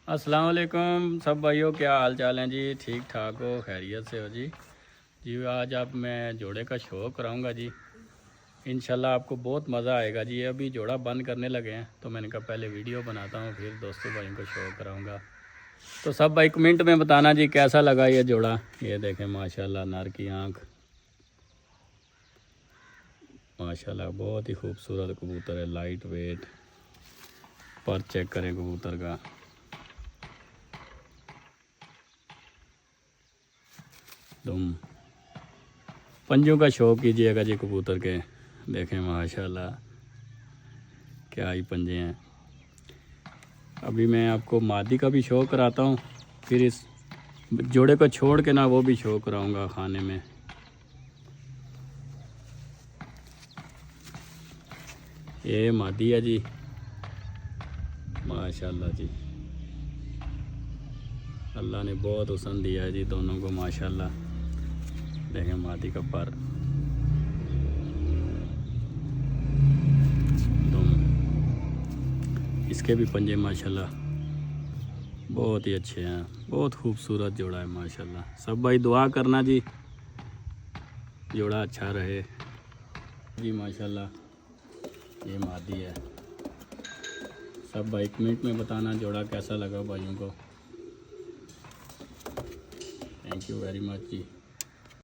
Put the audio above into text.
अस्सलाम वालेकुम सब भाइयों, क्या हाल चाल हैं जी? ठीक ठाक हो, खैरियत से हो जी? आज आप मैं जोड़े का शो कराऊंगा जी। इंशाल्लाह आपको बहुत मज़ा आएगा जी। अभी जोड़ा बंद करने लगे हैं तो मैंने कहा पहले वीडियो बनाता हूँ, फिर दोस्तों भाइयों को शो कराऊंगा। तो सब भाई कमेंट में बताना जी कैसा लगा ये जोड़ा। ये देखें माशाल्लाह, नर की आँख माशाल्लाह बहुत ही खूबसूरत कबूतर है, लाइट वेट। पर चेक करें कबूतर का, तुम पंजों का शौक कीजिएगा जी कबूतर के। देखें माशाल्लाह क्या ही पंजे हैं। अभी मैं आपको मादी का भी शो कराता हूँ, फिर इस जोड़े को छोड़ के ना वो भी शो कराऊंगा खाने में। ये मादी है जी माशाल्लाह जी, अल्लाह ने बहुत हुस्न दिया है जी दोनों को माशाल्लाह। देखें मादी का पर, इसके भी पंजे माशाल्लाह बहुत ही अच्छे हैं, बहुत खूबसूरत जोड़ा है माशाल्लाह। सब भाई दुआ करना जी जोड़ा अच्छा रहे जी माशाल्लाह। ये मादी है। सब भाई कमेंट में बताना जोड़ा कैसा लगा भाइयों को। Thank you very much ji.